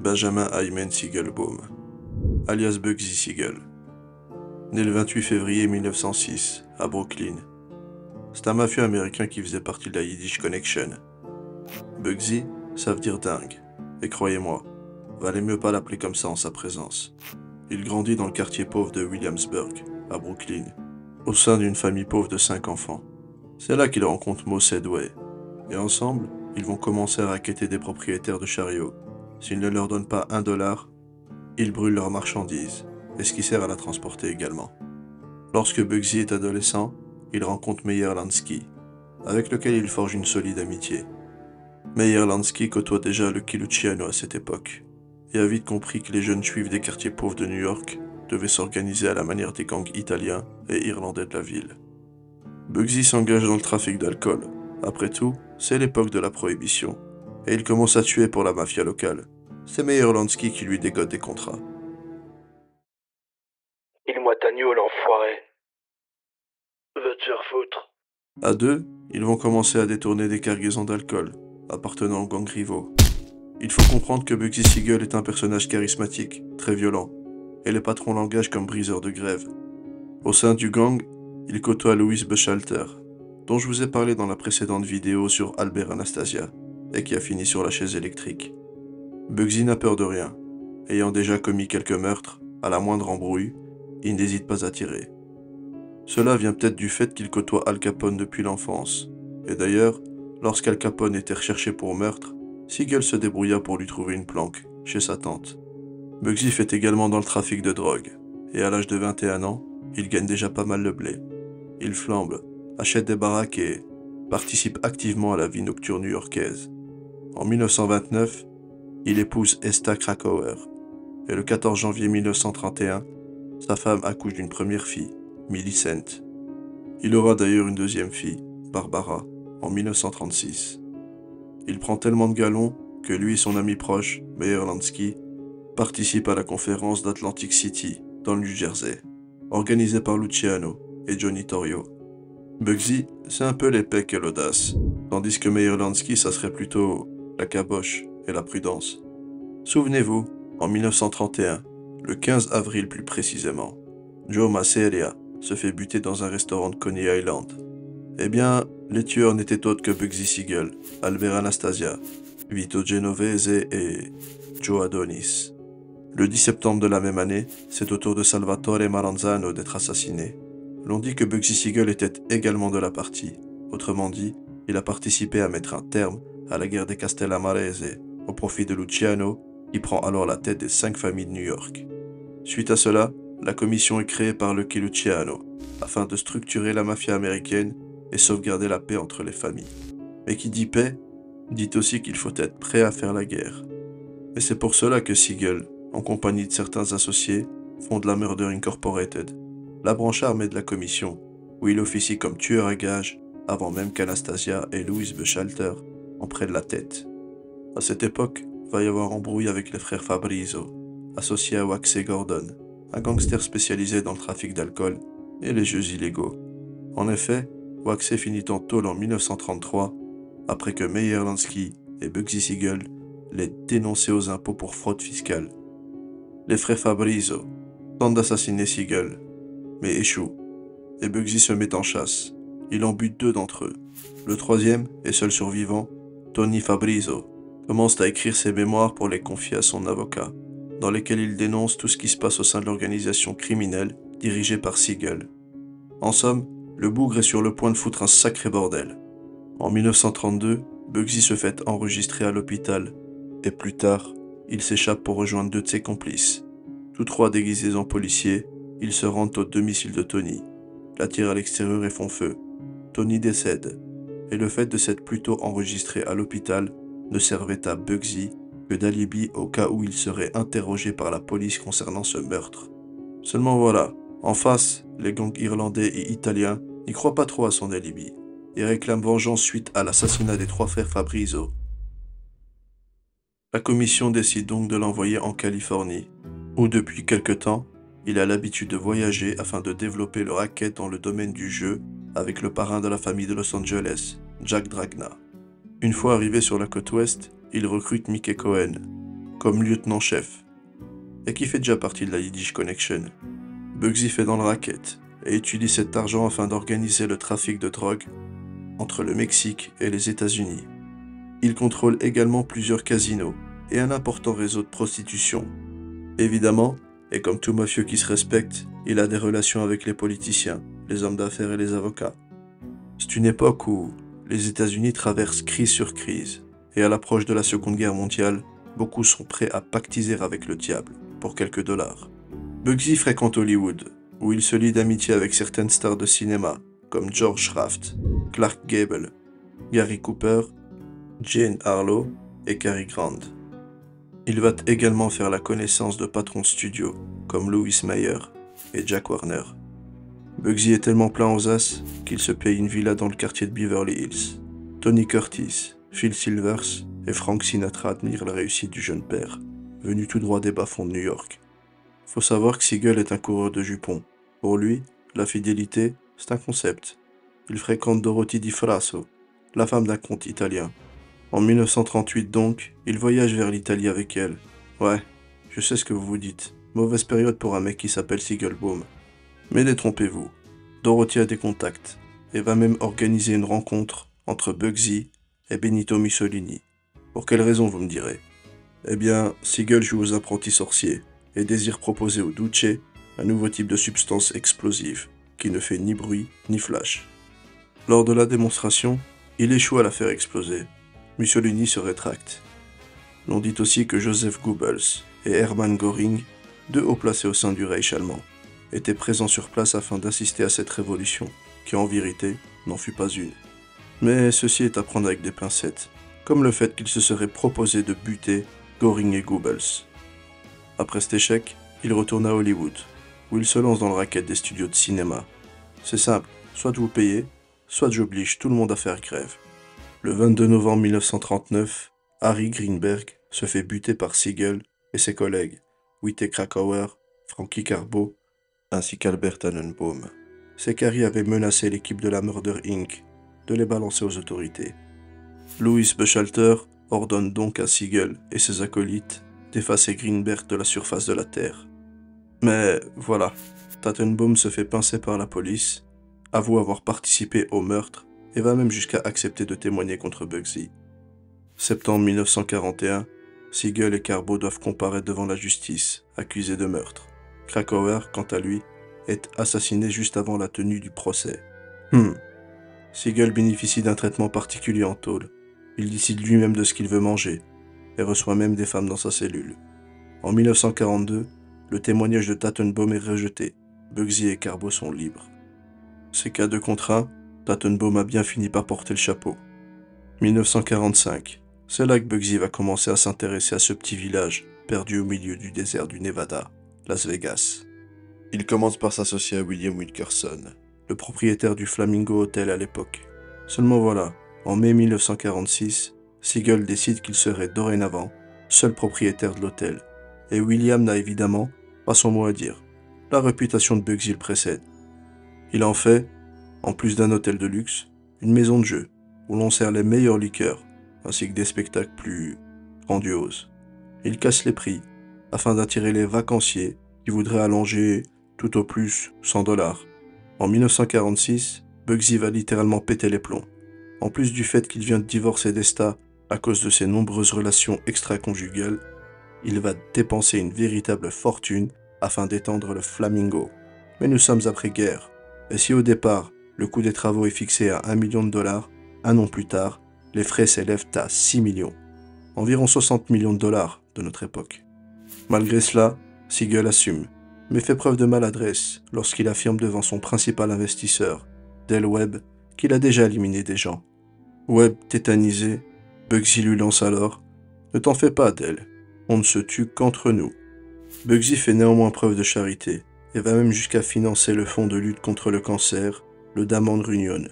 Benjamin Hyman Siegelbaum, alias Bugsy Siegel. Né le 28 février 1906 à Brooklyn. C'est un mafieux américain qui faisait partie de la Yiddish Connection. Bugsy, ça veut dire dingue. Et croyez-moi, valait mieux pas l'appeler comme ça en sa présence. Il grandit dans le quartier pauvre de Williamsburg, à Brooklyn, au sein d'une famille pauvre de 5 enfants. C'est là qu'il rencontre Moe Sedway. Et ensemble, ils vont commencer à racketter des propriétaires de chariots. S'ils ne leur donnent pas $1, ils brûlent leurs marchandises, et ce qui sert à la transporter également. Lorsque Bugsy est adolescent, il rencontre Meyer Lansky, avec lequel il forge une solide amitié. Meyer Lansky côtoie déjà Lucky Luciano à cette époque, et a vite compris que les jeunes juifs des quartiers pauvres de New York devaient s'organiser à la manière des gangs italiens et irlandais de la ville. Bugsy s'engage dans le trafic d'alcool. Après tout, c'est l'époque de la prohibition, et il commence à tuer pour la mafia locale. C'est Meyer Lansky qui lui dégote des contrats. Il m'a tagno l'enfoiré. Va te faire foutre. À deux, ils vont commencer à détourner des cargaisons d'alcool, appartenant aux gangs rivaux. Il faut comprendre que Bugsy Siegel est un personnage charismatique, très violent, et les patrons l'engagent comme briseur de grève. Au sein du gang, il côtoie Louis Bechalter, dont je vous ai parlé dans la précédente vidéo sur Albert Anastasia, et qui a fini sur la chaise électrique. Bugsy n'a peur de rien. Ayant déjà commis quelques meurtres, à la moindre embrouille, il n'hésite pas à tirer. Cela vient peut-être du fait qu'il côtoie Al Capone depuis l'enfance. Et d'ailleurs, lorsqu'Al Capone était recherché pour meurtre, Siegel se débrouilla pour lui trouver une planque, chez sa tante. Bugsy fait également dans le trafic de drogue, et à l'âge de 21 ans, il gagne déjà pas mal le blé. Il flambe, achète des baraques et participe activement à la vie nocturne new-yorkaise. En 1929, il épouse Esta Krakauer, et le 14 janvier 1931, sa femme accouche d'une première fille, Millicent. Il aura d'ailleurs une deuxième fille, Barbara, en 1936. Il prend tellement de galons que lui et son ami proche, Meyer Lansky, participent à la conférence d'Atlantic City, dans le New Jersey, organisée par Luciano et Johnny Torrio. Bugsy, c'est un peu l'épée et l'audace, tandis que Meyer Lansky, ça serait plutôt la caboche et la prudence. Souvenez-vous, en 1931, le 15 avril plus précisément, Joe Masseria se fait buter dans un restaurant de Coney Island. Eh bien, les tueurs n'étaient autres que Bugsy Siegel, Albert Anastasia, Vito Genovese et Joe Adonis. Le 10 septembre de la même année, c'est au tour de Salvatore Maranzano d'être assassiné. L'on dit que Bugsy Siegel était également de la partie. Autrement dit, il a participé à mettre un terme à la guerre des Castellamarese, au profit de Luciano, qui prend alors la tête des 5 familles de New York. Suite à cela, la commission est créée par Lucky Luciano, afin de structurer la mafia américaine et sauvegarder la paix entre les familles. Mais qui dit paix, dit aussi qu'il faut être prêt à faire la guerre. Et c'est pour cela que Siegel, en compagnie de certains associés, fonde la Murder Incorporated, la branche armée de la commission, où il officie comme tueur à gages avant même qu'Anastasia et Louis Bechalter en prennent la tête. À cette époque, va y avoir embrouille avec les frères Fabrizio, associés à Waxy Gordon, un gangster spécialisé dans le trafic d'alcool et les jeux illégaux. En effet, Waxy finit en tôle en 1933, après que Meyer Lansky et Bugsy Siegel l'aient dénoncé aux impôts pour fraude fiscale. Les frères Fabrizio tentent d'assassiner Siegel, mais échouent, et Bugsy se met en chasse. Il en bute 2 d'entre eux. Le troisième, et seul survivant, Tony Fabrizio, commence à écrire ses mémoires pour les confier à son avocat, dans lesquels il dénonce tout ce qui se passe au sein de l'organisation criminelle dirigée par Siegel. En somme, le bougre est sur le point de foutre un sacré bordel. En 1932, Bugsy se fait enregistrer à l'hôpital, et plus tard, il s'échappe pour rejoindre 2 de ses complices. Tous 3 déguisés en policiers, ils se rendent au domicile de Tony, l'attirent à l'extérieur et font feu. Tony décède, et le fait de s'être plutôt enregistré à l'hôpital ne servait à Bugsy que d'alibi au cas où il serait interrogé par la police concernant ce meurtre. Seulement voilà, en face, les gangs irlandais et italiens n'y croient pas trop à son alibi, et réclament vengeance suite à l'assassinat des 3 frères Fabrizio. La commission décide donc de l'envoyer en Californie, où depuis quelque temps, il a l'habitude de voyager afin de développer le racket dans le domaine du jeu avec le parrain de la famille de Los Angeles, Jack Dragna. Une fois arrivé sur la côte ouest, il recrute Mickey Cohen, comme lieutenant-chef, et qui fait déjà partie de la Yiddish Connection. Bugsy fait dans le racket et utilise cet argent afin d'organiser le trafic de drogue entre le Mexique et les États-Unis. Il contrôle également plusieurs casinos et un important réseau de prostitution. Évidemment, et comme tout mafieux qui se respecte, il a des relations avec les politiciens, les hommes d'affaires et les avocats. C'est une époque où les États-Unis traversent crise sur crise, et à l'approche de la Seconde Guerre mondiale, beaucoup sont prêts à pactiser avec le diable pour quelques dollars. Bugsy fréquente Hollywood, où il se lie d'amitié avec certaines stars de cinéma, comme George Raft, Clark Gable, Gary Cooper, Jane Harlow et Cary Grant. Il va également faire la connaissance de patrons de studio, comme Louis Mayer et Jack Warner. Bugsy est tellement plein aux as qu'il se paye une villa dans le quartier de Beverly Hills. Tony Curtis, Phil Silvers et Frank Sinatra admirent la réussite du jeune père, venu tout droit des bas-fonds de New York. Faut savoir que Siegel est un coureur de jupons. Pour lui, la fidélité, c'est un concept. Il fréquente Dorothy Di Frasso, la femme d'un comte italien. En 1938 donc, il voyage vers l'Italie avec elle. Ouais, je sais ce que vous vous dites. Mauvaise période pour un mec qui s'appelle Siegelbaum. Mais détrompez-vous, Dorothy a des contacts, et va même organiser une rencontre entre Bugsy et Benito Mussolini. Pour quelle raison, vous me direz? Eh bien, Siegel joue aux apprentis sorciers, et désire proposer au Duce un nouveau type de substance explosive, qui ne fait ni bruit ni flash. Lors de la démonstration, il échoue à la faire exploser. Mussolini se rétracte. L'on dit aussi que Joseph Goebbels et Hermann Göring, deux hauts placés au sein du Reich allemand, étaient présents sur place afin d'assister à cette révolution, qui en vérité n'en fut pas une. Mais ceci est à prendre avec des pincettes, comme le fait qu'il se serait proposé de buter Göring et Goebbels. Après cet échec, il retourne à Hollywood, où il se lance dans le racket des studios de cinéma. C'est simple, soit vous payez, soit j'oblige tout le monde à faire grève. Le 22 novembre 1939, Harry Greenberg se fait buter par Siegel et ses collègues, Witte Krakauer, Frankie Carbo, ainsi qu'Albert Tannenbaum. Ces caries avaient menacé l'équipe de la Murder Inc. de les balancer aux autorités. Louis Bechalter ordonne donc à Siegel et ses acolytes d'effacer Greenberg de la surface de la Terre. Mais voilà, Tannenbaum se fait pincer par la police, avoue avoir participé au meurtre et va même jusqu'à accepter de témoigner contre Bugsy. Septembre 1941, Siegel et Carbo doivent comparaître devant la justice, accusés de meurtre. Krakauer, quant à lui, est assassiné juste avant la tenue du procès. Siegel bénéficie d'un traitement particulier en tôle. Il décide lui-même de ce qu'il veut manger, et reçoit même des femmes dans sa cellule. En 1942, le témoignage de Tannenbaum est rejeté. Bugsy et Carbo sont libres. Ces cas de contrat, Tannenbaum a bien fini par porter le chapeau. 1945, c'est là que Bugsy va commencer à s'intéresser à ce petit village, perdu au milieu du désert du Nevada, Las Vegas. Il commence par s'associer à William Wilkerson, le propriétaire du Flamingo Hotel à l'époque. Seulement voilà, en mai 1946, Siegel décide qu'il serait dorénavant seul propriétaire de l'hôtel, et William n'a évidemment pas son mot à dire. La réputation de Bugsy le précède. Il en fait, en plus d'un hôtel de luxe, une maison de jeu, où l'on sert les meilleures liqueurs, ainsi que des spectacles plus grandioses. Il casse les prix, afin d'attirer les vacanciers qui voudraient allonger tout au plus $100. En 1946, Bugsy va littéralement péter les plombs. En plus du fait qu'il vient de divorcer d'Esta à cause de ses nombreuses relations extra-conjugales, il va dépenser une véritable fortune afin d'étendre le Flamingo. Mais nous sommes après-guerre, et si au départ, le coût des travaux est fixé à $1 million, un an plus tard, les frais s'élèvent à 6 millions, environ 60 millions de dollars de notre époque. Malgré cela, Siegel assume, mais fait preuve de maladresse lorsqu'il affirme devant son principal investisseur, Del Webb, qu'il a déjà éliminé des gens. Webb, tétanisé, Bugsy lui lance alors « Ne t'en fais pas, Del, on ne se tue qu'entre nous ». Bugsy fait néanmoins preuve de charité et va même jusqu'à financer le fonds de lutte contre le cancer, le Diamond Union.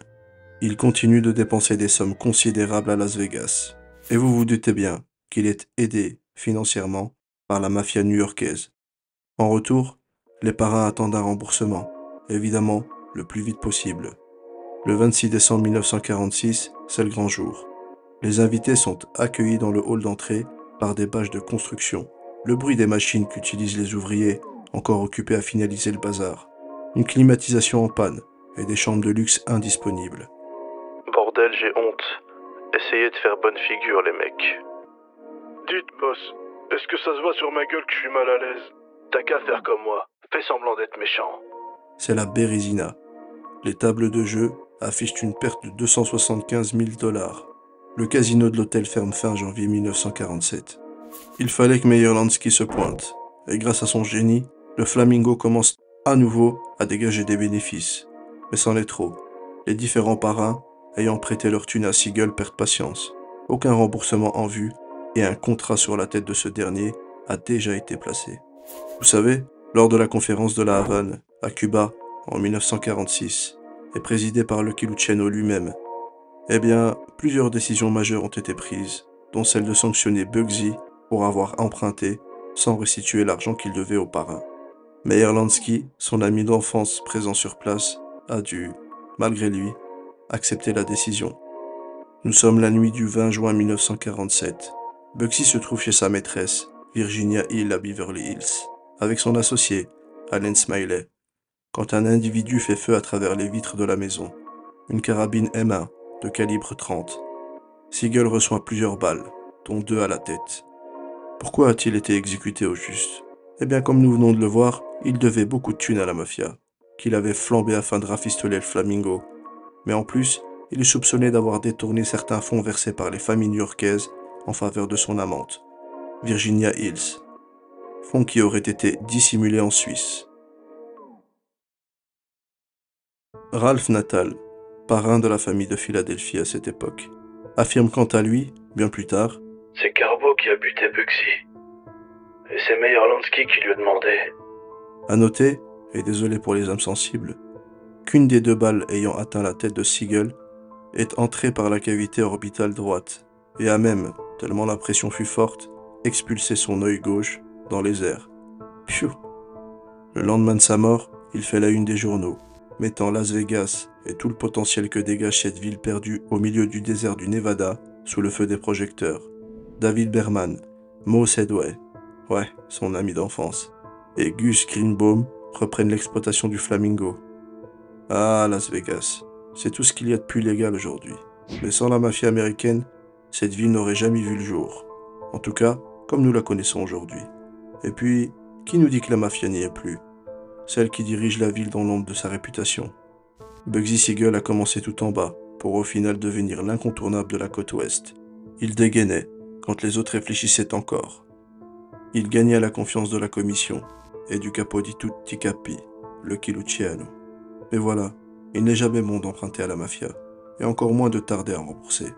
Il continue de dépenser des sommes considérables à Las Vegas. Et vous vous doutez bien qu'il est aidé financièrement par la mafia new-yorkaise. En retour, les parrains attendent un remboursement, évidemment le plus vite possible. Le 26 décembre 1946, c'est le grand jour. Les invités sont accueillis dans le hall d'entrée par des bâches de construction, le bruit des machines qu'utilisent les ouvriers, encore occupés à finaliser le bazar, une climatisation en panne et des chambres de luxe indisponibles. Bordel, j'ai honte. Essayez de faire bonne figure, les mecs. Dites, boss, est-ce que ça se voit sur ma gueule que je suis mal à l'aise? T'as qu'à faire comme moi. Fais semblant d'être méchant. C'est la Bérésina. Les tables de jeu affichent une perte de 275 000 $. Le casino de l'hôtel ferme fin janvier 1947. Il fallait que Meyer Lansky se pointe, et grâce à son génie, le Flamingo commence à nouveau à dégager des bénéfices. Mais c'en est trop. Les différents parrains, ayant prêté leur thune à Siegel, perdent patience. Aucun remboursement en vue, et un contrat sur la tête de ce dernier a déjà été placé. Vous savez, lors de la conférence de la Havane, à Cuba, en 1946, et présidée par Lucky Luciano lui-même, eh bien, plusieurs décisions majeures ont été prises, dont celle de sanctionner Bugsy pour avoir emprunté sans restituer l'argent qu'il devait aux parrains. Meyer Lansky, son ami d'enfance présent sur place, a dû, malgré lui, accepter la décision. Nous sommes la nuit du 20 juin 1947. Bugsy se trouve chez sa maîtresse, Virginia Hill à Beverly Hills, avec son associé, Allen Smiley, quand un individu fait feu à travers les vitres de la maison. Une carabine M1 de calibre 30. Siegel reçoit plusieurs balles, dont 2 à la tête. Pourquoi a-t-il été exécuté au juste? Eh bien, comme nous venons de le voir, il devait beaucoup de thunes à la mafia, qu'il avait flambé afin de rafistoler le Flamingo. Mais en plus, il est soupçonné d'avoir détourné certains fonds versés par les familles new-yorkaises en faveur de son amante, Virginia Hills. Fonds qui auraient été dissimulés en Suisse. Ralph Natal, parrain de la famille de Philadelphie à cette époque, affirme quant à lui, bien plus tard, « C'est Carbo qui a buté Bugsy. Et c'est Meyer Lansky qui lui a demandé. » À noter, et désolé pour les âmes sensibles, qu'une des 2 balles ayant atteint la tête de Siegel est entrée par la cavité orbitale droite et a même, tellement la pression fut forte, expulsé son œil gauche dans les airs. Pfiou! Le lendemain de sa mort, il fait la une des journaux, mettant Las Vegas et tout le potentiel que dégage cette ville perdue au milieu du désert du Nevada sous le feu des projecteurs. David Berman, Mo Sedway, ouais, son ami d'enfance, et Gus Greenbaum reprennent l'exploitation du Flamingo. Ah, Las Vegas, c'est tout ce qu'il y a de plus légal aujourd'hui. Mais sans la mafia américaine, cette ville n'aurait jamais vu le jour. En tout cas, comme nous la connaissons aujourd'hui. Et puis, qui nous dit que la mafia n'y est plus? Celle qui dirige la ville dans l'ombre de sa réputation. Bugsy Siegel a commencé tout en bas, pour au final devenir l'incontournable de la côte ouest. Il dégainait, quand les autres réfléchissaient encore. Il gagna la confiance de la commission, et du capo di tutti capi, Lucky Luciano. Mais voilà, il n'est jamais bon d'emprunter à la mafia, et encore moins de tarder à rembourser.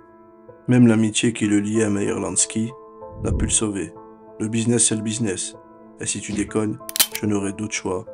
Même l'amitié qui le liait à Meyer Lansky n'a pu le sauver. Le business c'est le business, et si tu déconnes, je n'aurai d'autre choix